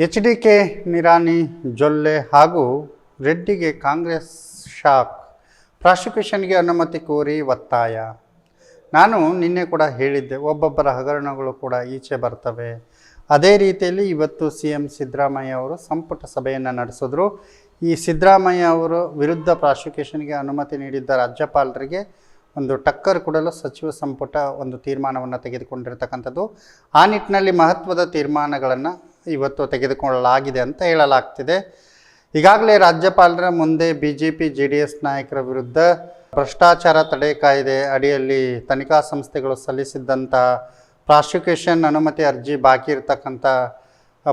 ಎಚ್.ಡಿ.ಕೆ. ನಿರಾಣಿ ಜೊಲ್ಲೆ ಹಾಗೂ ರೆಡ್ಡಿಗೆ ಕಾಂಗ್ರೆಸ್ ಶಾಕ್. ಪ್ರಾಸಿಕ್ಯೂಷನ್ಗೆ ಅನುಮತಿ ಕೋರಿ ಒತ್ತಾಯ. ನಾನು ನಿನ್ನೆ ಕೂಡ ಹೇಳಿದ್ದೆ, ಒಬ್ಬೊಬ್ಬರ ಹಗರಣಗಳು ಕೂಡ ಈಚೆ ಬರ್ತವೆ. ಅದೇ ರೀತಿಯಲ್ಲಿ ಇವತ್ತು CM ಸಿದ್ದರಾಮಯ್ಯ ಅವರು ಸಂಪುಟ ಸಭೆಯನ್ನು ನಡೆಸಿದ್ರು. ಈ ಸಿದ್ದರಾಮಯ್ಯ ಅವರು ವಿರುದ್ಧ ಪ್ರಾಸಿಕ್ಯೂಷನ್ಗೆ ಅನುಮತಿ ನೀಡಿದ್ದ ರಾಜ್ಯಪಾಲರಿಗೆ ಒಂದು ಟಕ್ಕರ್ ಕೊಡಲು ಸಚಿವ ಸಂಪುಟ ಒಂದು ತೀರ್ಮಾನವನ್ನು ತೆಗೆದುಕೊಂಡಿರ್ತಕ್ಕಂಥದ್ದು. ಆ ನಿಟ್ಟಿನಲ್ಲಿ ಮಹತ್ವದ ತೀರ್ಮಾನಗಳನ್ನು ಇವತ್ತು ತೆಗೆದುಕೊಳ್ಳಲಾಗಿದೆ ಅಂತ ಹೇಳಲಾಗ್ತಿದೆ. ಈಗಾಗಲೇ ರಾಜ್ಯಪಾಲರ ಮುಂದೆ BJP JDS ನಾಯಕರ ವಿರುದ್ಧ ಭ್ರಷ್ಟಾಚಾರ ತಡೆ ಕಾಯ್ದೆ ಅಡಿಯಲ್ಲಿ ತನಿಖಾ ಸಂಸ್ಥೆಗಳು ಸಲ್ಲಿಸಿದ್ದಂಥ ಪ್ರಾಸಿಕ್ಯೂಷನ್ ಅನುಮತಿ ಅರ್ಜಿ ಬಾಕಿ ಇರತಕ್ಕಂಥ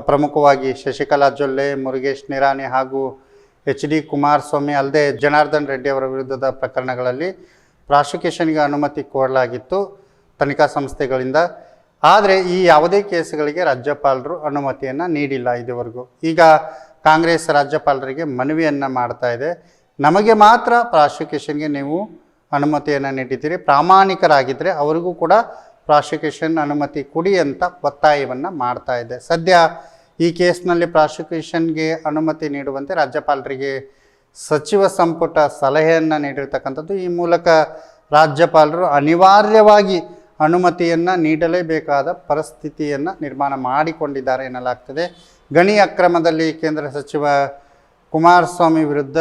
ಪ್ರಮುಖವಾಗಿ ಶಶಿಕಲಾ ಜೊಲ್ಲೆ, ಮುರುಗೇಶ್ ನಿರಾಣಿ ಹಾಗೂ HD ಕುಮಾರಸ್ವಾಮಿ ಅಲ್ಲದೆ ಜನಾರ್ದನ್ ರೆಡ್ಡಿ ಅವರ ವಿರುದ್ಧದ ಪ್ರಕರಣಗಳಲ್ಲಿ ಪ್ರಾಸಿಕ್ಯೂಷನ್ಗೆ ಅನುಮತಿ ಕೋರಲಾಗಿತ್ತು ತನಿಖಾ ಸಂಸ್ಥೆಗಳಿಂದ. ಆದರೆ ಈ ಯಾವುದೇ ಕೇಸುಗಳಿಗೆ ರಾಜ್ಯಪಾಲರು ಅನುಮತಿಯನ್ನು ನೀಡಿಲ್ಲ ಇದುವರೆಗೂ. ಈಗ ಕಾಂಗ್ರೆಸ್ ರಾಜ್ಯಪಾಲರಿಗೆ ಮನವಿಯನ್ನು ಮಾಡ್ತಾ ಇದೆ, ನಮಗೆ ಮಾತ್ರ ಪ್ರಾಸಿಕ್ಯೂಷನ್ಗೆ ನೀವು ಅನುಮತಿಯನ್ನು ನೀಡಿದ್ದೀರಿ, ಪ್ರಾಮಾಣಿಕರಾಗಿದ್ದರೆ ಅವರಿಗೂ ಕೂಡ ಪ್ರಾಸಿಕ್ಯೂಷನ್ ಅನುಮತಿ ಕೊಡಿ ಅಂತ ಒತ್ತಾಯವನ್ನು ಮಾಡ್ತಾ ಇದೆ. ಸದ್ಯ ಈ ಕೇಸ್ನಲ್ಲಿ ಪ್ರಾಸಿಕ್ಯೂಷನ್ಗೆ ಅನುಮತಿ ನೀಡುವಂತೆ ರಾಜ್ಯಪಾಲರಿಗೆ ಸಚಿವ ಸಂಪುಟ ಸಲಹೆಯನ್ನು ನೀಡಿರ್ತಕ್ಕಂಥದ್ದು. ಈ ಮೂಲಕ ರಾಜ್ಯಪಾಲರು ಅನಿವಾರ್ಯವಾಗಿ ಅನುಮತಿಯನ್ನು ನೀಡಲೇಬೇಕಾದ ಪರಿಸ್ಥಿತಿಯನ್ನು ನಿರ್ಮಾಣ ಮಾಡಿಕೊಂಡಿದ್ದಾರೆ ಎನ್ನಲಾಗ್ತದೆ. ಗಣಿ ಅಕ್ರಮದಲ್ಲಿ ಕೇಂದ್ರ ಸಚಿವ ಕುಮಾರಸ್ವಾಮಿ ವಿರುದ್ಧ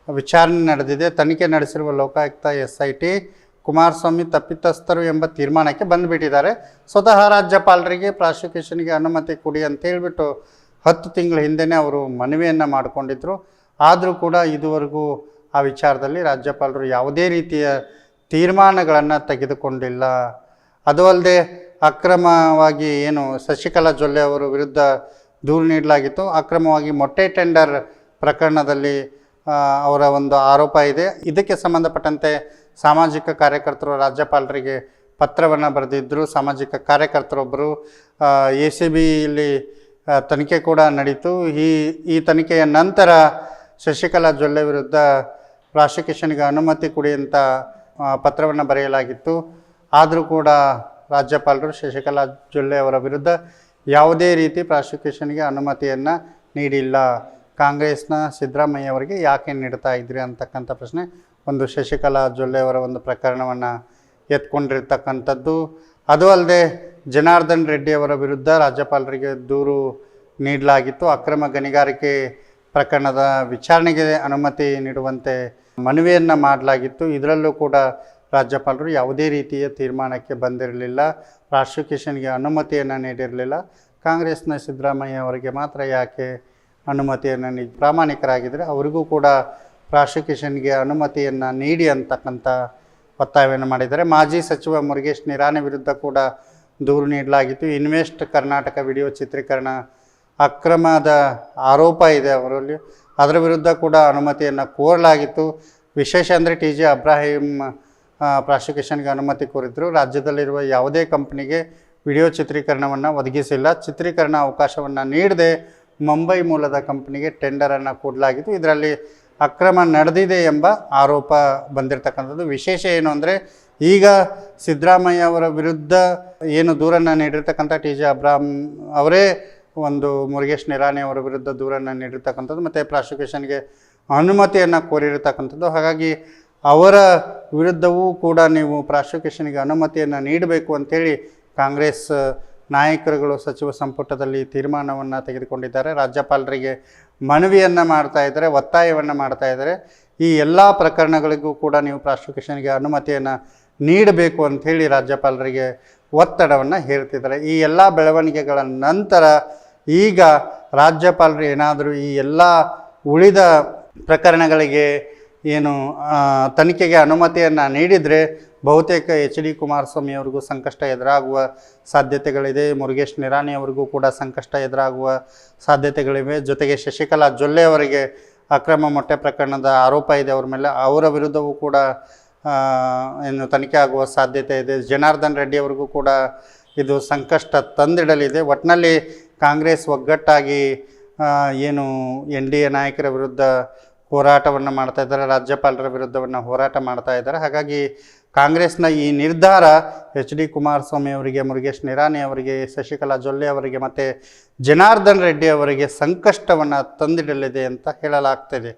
ವಿಚಾರಣೆ ನಡೆದಿದೆ. ತನಿಖೆ ನಡೆಸಿರುವ ಲೋಕಾಯುಕ್ತ SIT ಕುಮಾರಸ್ವಾಮಿ ತಪ್ಪಿತಸ್ಥರು ಎಂಬ ತೀರ್ಮಾನಕ್ಕೆ ಬಂದುಬಿಟ್ಟಿದ್ದಾರೆ. ಸ್ವತಃ ರಾಜ್ಯಪಾಲರಿಗೆ ಪ್ರಾಸಿಕ್ಯೂಷನ್ಗೆ ಅನುಮತಿ ಕೊಡಿ ಅಂತ ಹೇಳಿಬಿಟ್ಟು 10 ತಿಂಗಳ ಹಿಂದೆಯೇ ಅವರು ಮನವಿಯನ್ನು ಮಾಡಿಕೊಂಡಿದ್ದರು. ಆದರೂ ಕೂಡ ಇದುವರೆಗೂ ಆ ವಿಚಾರದಲ್ಲಿ ರಾಜ್ಯಪಾಲರು ಯಾವುದೇ ರೀತಿಯ ತೀರ್ಮಾನಗಳನ್ನು ತೆಗೆದುಕೊಂಡಿಲ್ಲ. ಅದು ಅಲ್ಲದೆ ಅಕ್ರಮವಾಗಿ ಏನು ಶಶಿಕಲಾ ಜೊಲ್ಲೆ ಅವರ ವಿರುದ್ಧ ದೂರು ನೀಡಲಾಗಿತ್ತು, ಅಕ್ರಮವಾಗಿ ಮೊಟ್ಟೆ ಟೆಂಡರ್ ಪ್ರಕರಣದಲ್ಲಿ ಅವರ ಒಂದು ಆರೋಪ ಇದೆ. ಇದಕ್ಕೆ ಸಂಬಂಧಪಟ್ಟಂತೆ ಸಾಮಾಜಿಕ ಕಾರ್ಯಕರ್ತರು ರಾಜ್ಯಪಾಲರಿಗೆ ಪತ್ರವನ್ನು ಬರೆದಿದ್ದರು. ಸಾಮಾಜಿಕ ಕಾರ್ಯಕರ್ತರೊಬ್ಬರು ACBಯಲ್ಲಿ ತನಿಖೆ ಕೂಡ ನಡೀತು. ಈ ತನಿಖೆಯ ನಂತರ ಶಶಿಕಲಾ ಜೊಲ್ಲೆ ವಿರುದ್ಧ ಪ್ರಾಸಿಕ್ಯೂಷನ್ಗೆ ಅನುಮತಿ ಕೊಡಿ ಅಂತ ಪತ್ರವನ್ನು ಬರೆಯಲಾಗಿತ್ತು. ಆದರೂ ಕೂಡ ರಾಜ್ಯಪಾಲರು ಶಶಿಕಲಾ ಜೊಲ್ಲೆ ಅವರ ವಿರುದ್ಧ ಯಾವುದೇ ರೀತಿ ಪ್ರಾಸಿಕ್ಯೂಷನ್ಗೆ ಅನುಮತಿಯನ್ನು ನೀಡಿಲ್ಲ. ಕಾಂಗ್ರೆಸ್ನ ಸಿದ್ದರಾಮಯ್ಯ ಅವರಿಗೆ ಯಾಕೆ ನೀಡ್ತಾ ಇದ್ರಿ ಅಂತಕ್ಕಂಥ ಪ್ರಶ್ನೆ ಒಂದು ಶಶಿಕಲಾ ಜೊಲ್ಲೆ ಅವರ ಒಂದು ಪ್ರಕರಣವನ್ನು ಎತ್ಕೊಂಡಿರ್ತಕ್ಕಂಥದ್ದು. ಅದು ಅಲ್ಲದೆ ಜನಾರ್ದನ್ ರೆಡ್ಡಿ ಅವರ ವಿರುದ್ಧ ರಾಜ್ಯಪಾಲರಿಗೆ ದೂರು ನೀಡಲಾಗಿತ್ತು. ಅಕ್ರಮ ಗಣಿಗಾರಿಕೆ ಪ್ರಕರಣದ ವಿಚಾರಣೆಗೆ ಅನುಮತಿ ನೀಡುವಂತೆ ಮನವಿಯನ್ನು ಮಾಡಲಾಗಿತ್ತು. ಇದರಲ್ಲೂ ಕೂಡ ರಾಜ್ಯಪಾಲರು ಯಾವುದೇ ರೀತಿಯ ತೀರ್ಮಾನಕ್ಕೆ ಬಂದಿರಲಿಲ್ಲ, ಪ್ರಾಸಿಕ್ಯೂಷನ್ಗೆ ಅನುಮತಿಯನ್ನು ನೀಡಿರಲಿಲ್ಲ. ಕಾಂಗ್ರೆಸ್ನ ಸಿದ್ದರಾಮಯ್ಯ ಅವರಿಗೆ ಮಾತ್ರ ಯಾಕೆ ಅನುಮತಿಯನ್ನು ಪ್ರಾಮಾಣಿಕರಾಗಿದ್ದರೆ ಅವರಿಗೂ ಕೂಡ ಪ್ರಾಸಿಕ್ಯೂಷನ್ಗೆ ಅನುಮತಿಯನ್ನು ನೀಡಿ ಅಂತಕ್ಕಂಥ ಒತ್ತಾಯವನ್ನು ಮಾಡಿದ್ದಾರೆ. ಮಾಜಿ ಸಚಿವ ಮುರುಗೇಶ್ ನಿರಾಣಿ ವಿರುದ್ಧ ಕೂಡ ದೂರು ನೀಡಲಾಗಿತ್ತು. ಇನ್ವೆಸ್ಟ್ ಕರ್ನಾಟಕ ವಿಡಿಯೋ ಚಿತ್ರೀಕರಣ ಅಕ್ರಮದ ಆರೋಪ ಇದೆ ಅವರಲ್ಲಿ, ಅದರ ವಿರುದ್ಧ ಕೂಡ ಅನುಮತಿಯನ್ನು ಕೋರಲಾಗಿತ್ತು. ವಿಶೇಷ ಅಂದರೆ TJ ಅಬ್ರಾಹಿಂ ಪ್ರಾಸಿಕ್ಯೂಷನ್ಗೆ ಅನುಮತಿ ಕೋರಿದ್ರು. ರಾಜ್ಯದಲ್ಲಿರುವ ಯಾವುದೇ ಕಂಪ್ನಿಗೆ ವಿಡಿಯೋ ಚಿತ್ರೀಕರಣವನ್ನು ಒದಗಿಸಿಲ್ಲ. ಚಿತ್ರೀಕರಣ ಅವಕಾಶವನ್ನು ನೀಡದೆ ಮುಂಬೈ ಮೂಲದ ಕಂಪ್ನಿಗೆ ಟೆಂಡರನ್ನು ಕೊಡಲಾಗಿತ್ತು. ಇದರಲ್ಲಿ ಅಕ್ರಮ ನಡೆದಿದೆ ಎಂಬ ಆರೋಪ ಬಂದಿರತಕ್ಕಂಥದ್ದು. ವಿಶೇಷ ಏನು ಅಂದರೆ ಈಗ ಸಿದ್ದರಾಮಯ್ಯ ಅವರ ವಿರುದ್ಧ ಏನು ದೂರನ್ನು ನೀಡಿರ್ತಕ್ಕಂಥ TJ ಅಬ್ರಾಹಿಂ ಅವರೇ ಒಂದು ಮುರುಗೇಶ್ ನಿರಾಣಿ ಅವರ ವಿರುದ್ಧ ದೂರನ್ನು ನೀಡಿರ್ತಕ್ಕಂಥದ್ದು ಮತ್ತು ಪ್ರಾಸಿಕ್ಯೂಷನ್ಗೆ ಅನುಮತಿಯನ್ನು ಕೋರಿರ್ತಕ್ಕಂಥದ್ದು. ಹಾಗಾಗಿ ಅವರ ವಿರುದ್ಧವೂ ಕೂಡ ನೀವು ಪ್ರಾಸಿಕ್ಯೂಷನ್ಗೆ ಅನುಮತಿಯನ್ನು ನೀಡಬೇಕು ಅಂಥೇಳಿ ಕಾಂಗ್ರೆಸ್ ನಾಯಕರುಗಳು ಸಚಿವ ಸಂಪುಟದಲ್ಲಿ ತೀರ್ಮಾನವನ್ನು ತೆಗೆದುಕೊಂಡಿದ್ದಾರೆ. ರಾಜ್ಯಪಾಲರಿಗೆ ಮನವಿಯನ್ನು ಮಾಡ್ತಾ ಇದ್ದಾರೆ, ಒತ್ತಾಯವನ್ನು ಮಾಡ್ತಾ ಇದ್ದಾರೆ. ಈ ಎಲ್ಲ ಪ್ರಕರಣಗಳಿಗೂ ಕೂಡ ನೀವು ಪ್ರಾಸಿಕ್ಯೂಷನ್ಗೆ ಅನುಮತಿಯನ್ನು ನೀಡಬೇಕು ಅಂಥೇಳಿ ರಾಜ್ಯಪಾಲರಿಗೆ ಒತ್ತಡವನ್ನು ಹೇರ್ತಿದ್ದಾರೆ. ಈ ಎಲ್ಲ ಬೆಳವಣಿಗೆಗಳ ನಂತರ ಈಗ ರಾಜ್ಯಪಾಲರು ಏನಾದರೂ ಈ ಎಲ್ಲ ಉಳಿದ ಪ್ರಕರಣಗಳಿಗೆ ಏನು ತನಿಖೆಗೆ ಅನುಮತಿಯನ್ನು ನೀಡಿದರೆ ಬಹುತೇಕ HD ಕುಮಾರಸ್ವಾಮಿ ಅವ್ರಿಗೂ ಸಂಕಷ್ಟ ಎದುರಾಗುವ ಸಾಧ್ಯತೆಗಳಿದೆ. ಮುರುಗೇಶ್ ನಿರಾಣಿ ಅವ್ರಿಗೂ ಕೂಡ ಸಂಕಷ್ಟ ಎದುರಾಗುವ ಸಾಧ್ಯತೆಗಳಿವೆ. ಜೊತೆಗೆ ಶಶಿಕಲಾ ಜೊಲ್ಲೆ ಅವರಿಗೆ ಅಕ್ರಮ ಮೊಟ್ಟೆ ಪ್ರಕರಣದ ಆರೋಪ ಇದೆ ಅವರ ಮೇಲೆ, ಅವರ ವಿರುದ್ಧವೂ ಕೂಡ ಏನು ತನಿಖೆ ಆಗುವ ಸಾಧ್ಯತೆ ಇದೆ. ಜನಾರ್ದನ್ ರೆಡ್ಡಿ ಅವ್ರಿಗೂ ಕೂಡ ಇದು ಸಂಕಷ್ಟ ತಂದಿಡಲಿದೆ. ಒಟ್ಟಿನಲ್ಲಿ ಕಾಂಗ್ರೆಸ್ ಒಗ್ಗಟ್ಟಾಗಿ ಏನು NDA ನಾಯಕರ ವಿರುದ್ಧ ಹೋರಾಟವನ್ನು ಮಾಡ್ತಾ ಇದ್ದಾರೆ, ರಾಜ್ಯಪಾಲರ ವಿರುದ್ಧವನ್ನು ಹೋರಾಟ ಮಾಡ್ತಾ ಇದ್ದಾರೆ. ಹಾಗಾಗಿ ಕಾಂಗ್ರೆಸ್ನ ಈ ನಿರ್ಧಾರ ಎಚ್ ಡಿ ಕುಮಾರಸ್ವಾಮಿ ಅವರಿಗೆ, ಮುರುಗೇಶ್ ನಿರಾಣಿ ಅವರಿಗೆ, ಶಶಿಕಲಾ ಜೊಲ್ಲೆ ಅವರಿಗೆ ಮತ್ತು ಜನಾರ್ದನ್ ರೆಡ್ಡಿ ಅವರಿಗೆ ಸಂಕಷ್ಟವನ್ನು ತಂದಿಡಲಿದೆ ಅಂತ ಹೇಳಲಾಗ್ತಿದೆ.